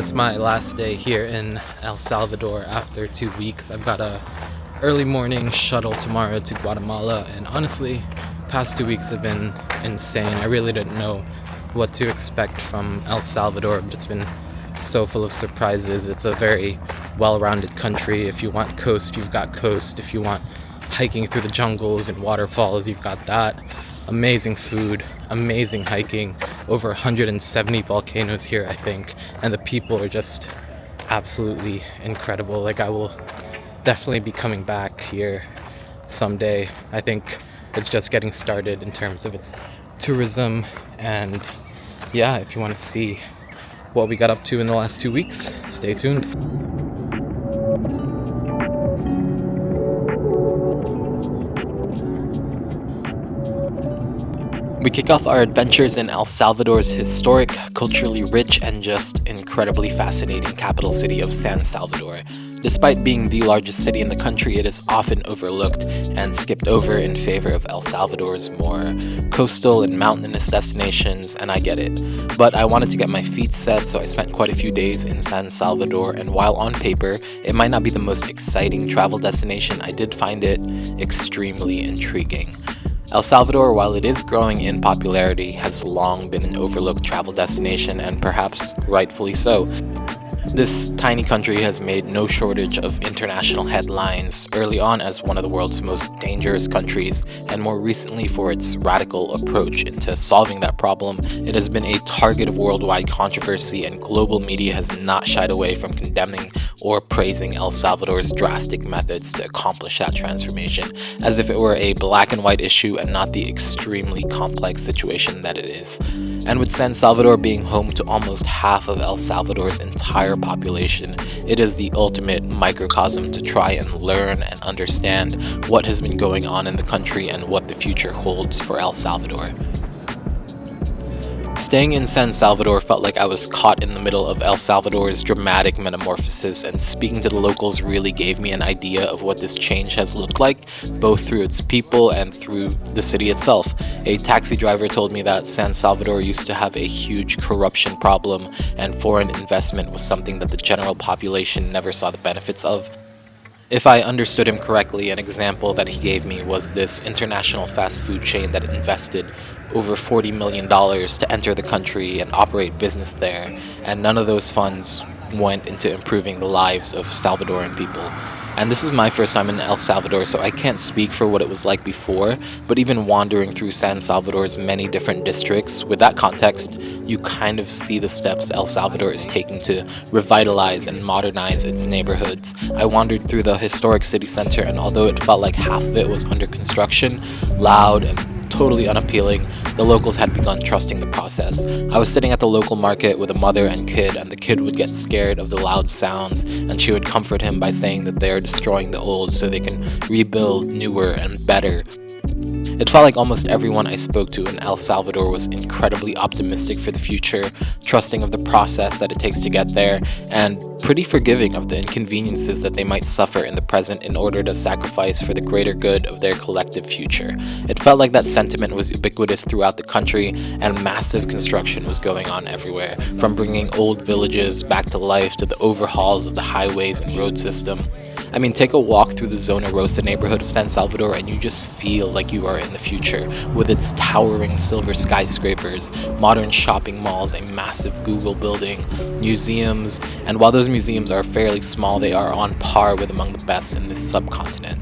it's my last day here in El Salvador after 2 weeks. I've got a early morning shuttle tomorrow to Guatemala, and honestly, past 2 weeks have been insane. I really didn't know what to expect from El Salvador, but it's been so full of surprises. It's a very well-rounded country. If you want coast, you've got coast. If you want hiking through the jungles and waterfalls, you've got that. Amazing food, amazing hiking, over 170 volcanoes here, I think, and the people are just absolutely incredible. Like, I will definitely be coming back here someday. I think it's just getting started in terms of its tourism, and yeah, if you want to see what we got up to in the last 2 weeks, stay tuned. We kick off our adventures in El Salvador's historic, culturally rich, and just incredibly fascinating capital city of San Salvador. Despite being the largest city in the country, it is often overlooked and skipped over in favor of El Salvador's more coastal and mountainous destinations, and I get it. But I wanted to get my feet set, so I spent quite a few days in San Salvador, and while on paper, it might not be the most exciting travel destination, I did find it extremely intriguing. El Salvador, while it is growing in popularity, has long been an overlooked travel destination, and perhaps rightfully so. This tiny country has made no shortage of international headlines, early on as one of the world's most dangerous countries, and more recently for its radical approach into solving that problem. It has been a target of worldwide controversy, and global media has not shied away from condemning or praising El Salvador's drastic methods to accomplish that transformation, as if it were a black and white issue and not the extremely complex situation that it is. And with San Salvador being home to almost half of El Salvador's entire population, it is the ultimate microcosm to try and learn and understand what has been going on in the country and what the future holds for El Salvador. Staying in San Salvador felt like I was caught in the middle of El Salvador's dramatic metamorphosis, and speaking to the locals really gave me an idea of what this change has looked like, both through its people and through the city itself. A taxi driver told me that San Salvador used to have a huge corruption problem, and foreign investment was something that the general population never saw the benefits of. If I understood him correctly, an example that he gave me was this international fast food chain that invested over $40 million to enter the country and operate business there, and none of those funds went into improving the lives of Salvadoran people. And this is my first time in El Salvador, so I can't speak for what it was like before, but even wandering through San Salvador's many different districts, with that context, you kind of see the steps El Salvador is taking to revitalize and modernize its neighborhoods. I wandered through the historic city center, and although it felt like half of it was under construction, loud and totally unappealing, the locals had begun trusting the process. I was sitting at the local market with a mother and kid, and the kid would get scared of the loud sounds, and she would comfort him by saying that they are destroying the old so they can rebuild newer and better. It felt like almost everyone I spoke to in El Salvador was incredibly optimistic for the future, trusting of the process that it takes to get there, and pretty forgiving of the inconveniences that they might suffer in the present in order to sacrifice for the greater good of their collective future. It felt like that sentiment was ubiquitous throughout the country, and massive construction was going on everywhere, from bringing old villages back to life to the overhauls of the highways and road system. I mean, take a walk through the Zona Rosa neighborhood of San Salvador and you just feel like you are in the future, with its towering silver skyscrapers, modern shopping malls, a massive Google building, museums, and while those museums are fairly small, they are on par with among the best in this subcontinent.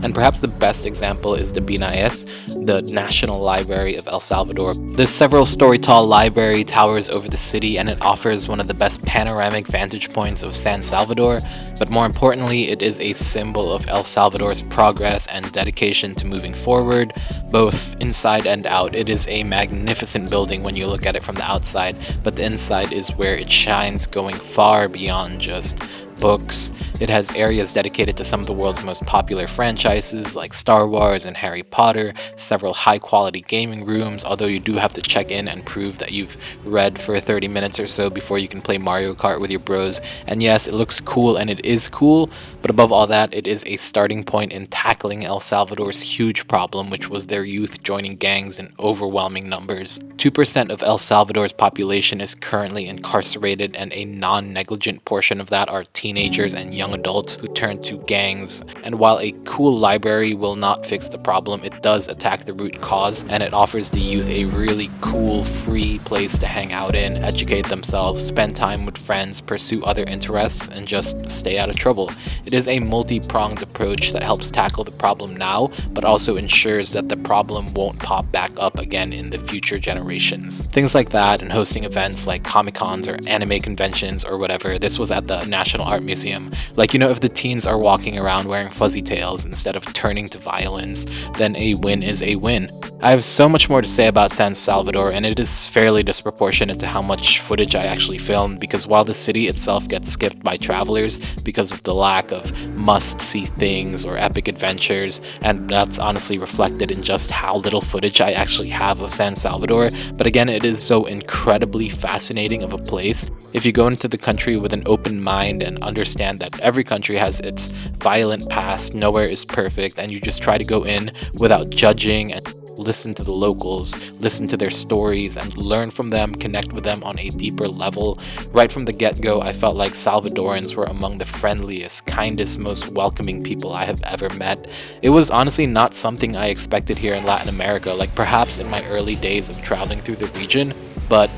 And perhaps the best example is the BNAES, the National Library of El Salvador. This several-story tall library towers over the city, and it offers one of the best panoramic vantage points of San Salvador, but more importantly, it is a symbol of El Salvador's progress and dedication to moving forward, both inside and out. It is a magnificent building when you look at it from the outside, but the inside is where it shines, going far beyond just books It has areas dedicated to some of the world's most popular franchises like Star Wars and Harry Potter, several high-quality gaming rooms, although you do have to check in and prove that you've read for 30 minutes or so before you can play Mario Kart with your bros. And yes, it looks cool and it is cool, but above all that, it is a starting point in tackling El Salvador's huge problem, which was their youth joining gangs in overwhelming numbers. 2% of El Salvador's population is currently incarcerated, and a non-negligent portion of that are teenagers and young adults who turn to gangs. And while a cool library will not fix the problem, it does attack the root cause, and it offers the youth a really cool, free place to hang out in, educate themselves, spend time with friends, pursue other interests, and just stay out of trouble. It is a multi-pronged approach that helps tackle the problem now, but also ensures that the problem won't pop back up again in the future generations. Things like that, and hosting events like Comic-Cons or anime conventions or whatever. This was at the National Art Museum. Like, you know, if the teens are walking around wearing fuzzy tails instead of turning to violins, then a win is a win. I have so much more to say about San Salvador, and it is fairly disproportionate to how much footage I actually filmed, because while the city itself gets skipped by travelers because of the lack of must-see things or epic adventures, and that's honestly reflected in just how little footage I actually have of San Salvador, but again, it is so incredibly fascinating of a place. If you go into the country with an open mind and understand that every country has its violent past, nowhere is perfect, and you just try to go in without judging and listen to the locals, listen to their stories, and learn from them, connect with them on a deeper level. Right from the get-go, I felt like Salvadorans were among the friendliest, kindest, most welcoming people I have ever met. It was honestly not something I expected here in Latin America, like perhaps in my early days of traveling through the region, but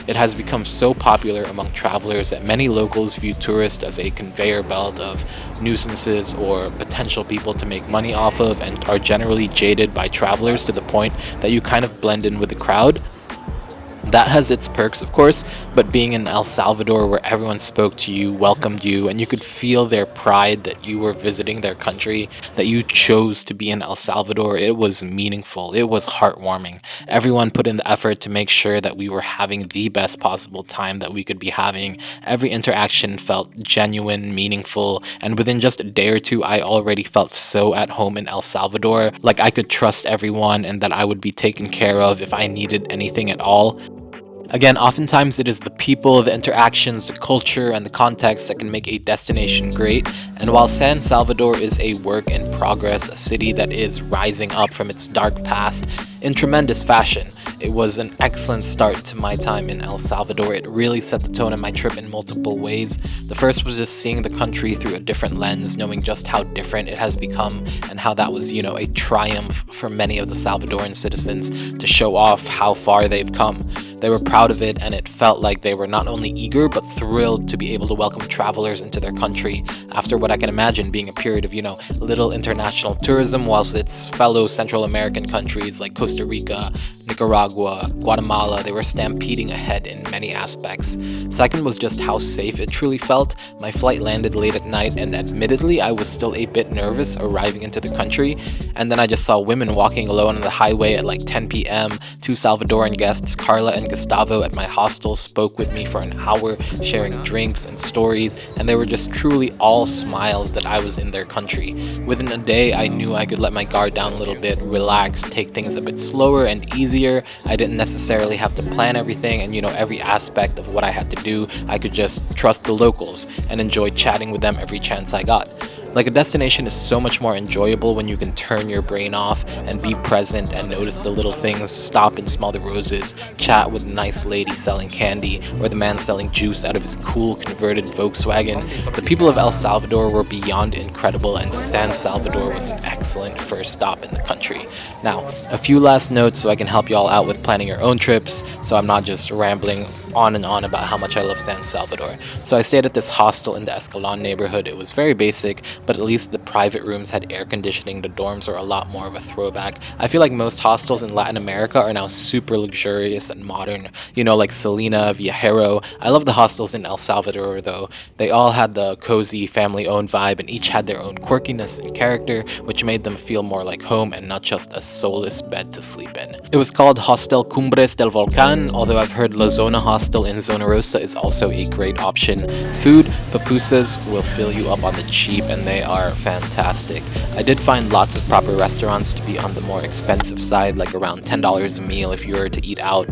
it has become so popular among travelers that many locals view tourists as a conveyor belt of nuisances or potential people to make money off of, and are generally jaded by travelers to the point that you kind of blend in with the crowd. That has its perks, of course, but being in El Salvador, where everyone spoke to you, welcomed you, and you could feel their pride that you were visiting their country, that you chose to be in El Salvador, it was meaningful. It was heartwarming. Everyone put in the effort to make sure that we were having the best possible time that we could be having. Every interaction felt genuine, meaningful, and within just a day or two, I already felt so at home in El Salvador, like I could trust everyone and that I would be taken care of if I needed anything at all. Again, oftentimes it is the people, the interactions, the culture, and the context that can make a destination great. And while San Salvador is a work in progress, a city that is rising up from its dark past in tremendous fashion, it was an excellent start to my time in El Salvador. It really set the tone of my trip in multiple ways. The first was just seeing the country through a different lens, knowing just how different it has become, and how that was, a triumph for many of the Salvadoran citizens to show off how far they've come. They were proud of it, and it felt like they were not only eager but thrilled to be able to welcome travelers into their country after what I can imagine being a period of, little international tourism, whilst its fellow Central American countries like Costa Rica, Nicaragua, Guatemala, they were stampeding ahead in many aspects. Second was just how safe it truly felt. My flight landed late at night, and admittedly I was still a bit nervous arriving into the country, and then I just saw women walking alone on the highway at like 10 p.m. Two Salvadoran guests, Carla and Gustavo, at my hostel spoke with me for an hour, sharing drinks and stories, and they were just truly all smiles that I was in their country. Within a day, I knew I could let my guard down a little bit, relax, take things a bit slower and easier. I didn't necessarily have to plan everything, and every aspect of what I had to do, I could just trust the locals and enjoy chatting with them every chance I got. Like, a destination is so much more enjoyable when you can turn your brain off and be present and notice the little things, stop and smell the roses, chat with a nice lady selling candy, or the man selling juice out of his cool converted Volkswagen. The people of El Salvador were beyond incredible, and San Salvador was an excellent first stop in the country. Now, a few last notes so I can help you all out with planning your own trips, so I'm not just rambling on and on about how much I love San Salvador. So I stayed at this hostel in the Escalon neighborhood. It was very basic, but at least the private rooms had air conditioning. The dorms are a lot more of a throwback. I feel like most hostels in Latin America are now super luxurious and modern, like Selena, Viajero. I love the hostels in El Salvador though. They all had the cozy family-owned vibe, and each had their own quirkiness and character, which made them feel more like home and not just a soulless bed to sleep in. It was called Hostel Cumbres del Volcan, although I've heard La Zona Hostel hostel in Zona Rosa is also a great option. Food, pupusas will fill you up on the cheap and they are fantastic. I did find lots of proper restaurants to be on the more expensive side, like around $10 a meal if you were to eat out,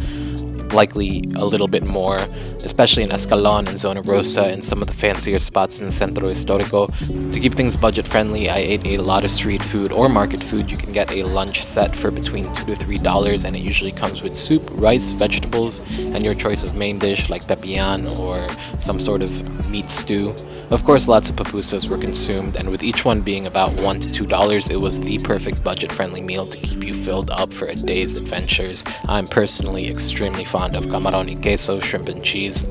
likely a little bit more, especially in Escalon and Zona Rosa and some of the fancier spots in Centro Histórico. To keep things budget friendly, I ate a lot of street food or market food. You can get a lunch set for between $2 to $3 and it usually comes with soup, rice, vegetables, and your choice of main dish like pepian or some sort of meat stew. Of course, lots of pupusas were consumed, and with each one being about $1 to $2, it was the perfect budget-friendly meal to keep you filled up for a day's adventures. I'm personally extremely fond of camarón y queso, shrimp and cheese.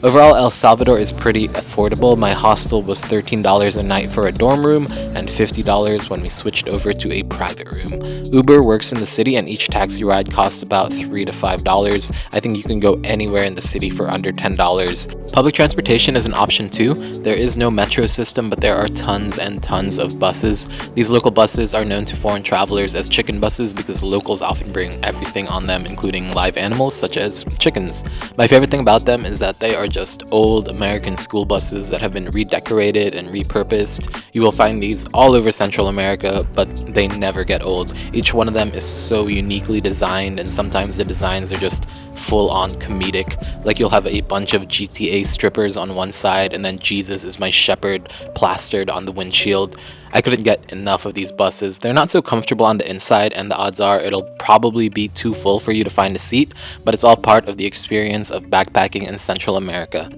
Overall, El Salvador is pretty affordable. My hostel was $13 a night for a dorm room and $50 when we switched over to a private room. Uber works in the city and each taxi ride costs about $3 to $5. I think you can go anywhere in the city for under $10. Public transportation is an option too. There is no metro system, but there are tons and tons of buses. These local buses are known to foreign travelers as chicken buses because locals often bring everything on them, including live animals such as chickens. My favorite thing about them is that they are just old American school buses that have been redecorated and repurposed. You will find these all over Central America, but they never get old. Each one of them is so uniquely designed, and sometimes the designs are just full-on comedic. Like you'll have a bunch of GTA strippers on one side and then Jesus is my shepherd plastered on the windshield. I couldn't get enough of these buses. They're not so comfortable on the inside, and the odds are it'll probably be too full for you to find a seat, but it's all part of the experience of backpacking in Central America.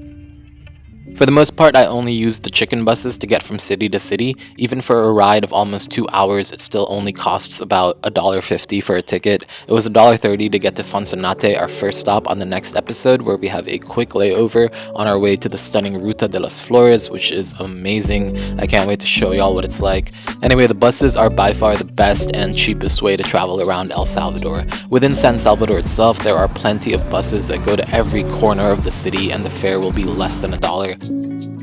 For the most part, I only used the chicken buses to get from city to city. Even for a ride of almost 2 hours, it still only costs about $1.50 for a ticket. It was $1.30 to get to Sonsonate, our first stop on the next episode, where we have a quick layover on our way to the stunning Ruta de las Flores, which is amazing. I can't wait to show y'all what it's like. Anyway, the buses are by far the best and cheapest way to travel around El Salvador. Within San Salvador itself, there are plenty of buses that go to every corner of the city, and the fare will be less than $1.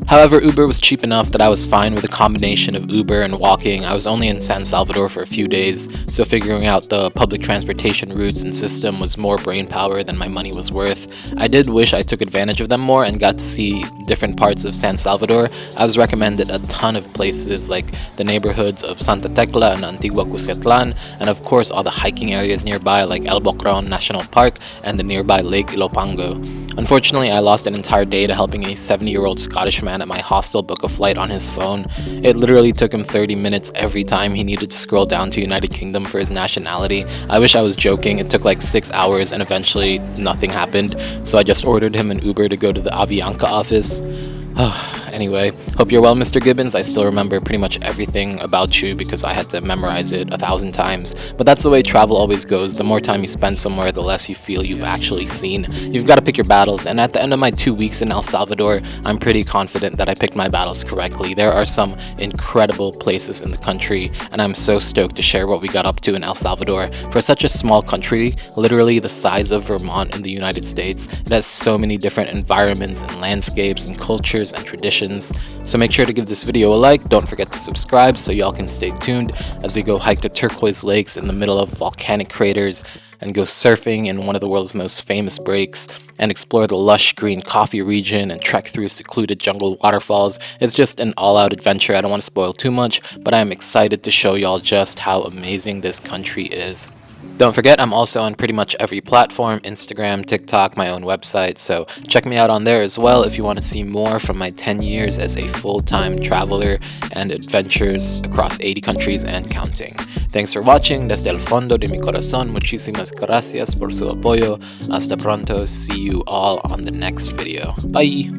However, Uber was cheap enough that I was fine with a combination of Uber and walking. I was only in San Salvador for a few days, so figuring out the public transportation routes and system was more brain power than my money was worth. I did wish I took advantage of them more and got to see different parts of San Salvador. I was recommended a ton of places like the neighborhoods of Santa Tecla and Antigua Cuscatlan, and of course all the hiking areas nearby like El Bocron National Park and the nearby Lake Ilopango. Unfortunately, I lost an entire day to helping a 70-year-old Scottish man at my hostel book a flight on his phone. It literally took him 30 minutes every time he needed to scroll down to United Kingdom for his nationality. I wish I was joking. It took like 6 hours and eventually nothing happened, so I just ordered him an Uber to go to the Avianca office. Anyway, hope you're well, Mr. Gibbons. I still remember pretty much everything about you because I had to memorize it 1,000 times. But that's the way travel always goes. The more time you spend somewhere, the less you feel you've actually seen. You've got to pick your battles, and at the end of my 2 weeks in El Salvador, I'm pretty confident that I picked my battles correctly. There are some incredible places in the country, and I'm so stoked to share what we got up to in El Salvador. For such a small country, literally the size of Vermont in the United States, it has so many different environments and landscapes and cultures and traditions. So make sure to give this video a like. Don't forget to subscribe so y'all can stay tuned as we go hike to turquoise lakes in the middle of volcanic craters and go surfing in one of the world's most famous breaks and explore the lush green coffee region and trek through secluded jungle waterfalls. It's just an all-out adventure. I don't want to spoil too much, but I'm excited to show y'all just how amazing this country is. Don't forget, I'm also on pretty much every platform, Instagram, TikTok, my own website, so check me out on there as well if you want to see more from my 10 years as a full-time traveler and adventures across 80 countries and counting. Thanks for watching. Desde el fondo de mi corazón, muchísimas gracias por su apoyo. Hasta pronto. See you all on the next video. Bye!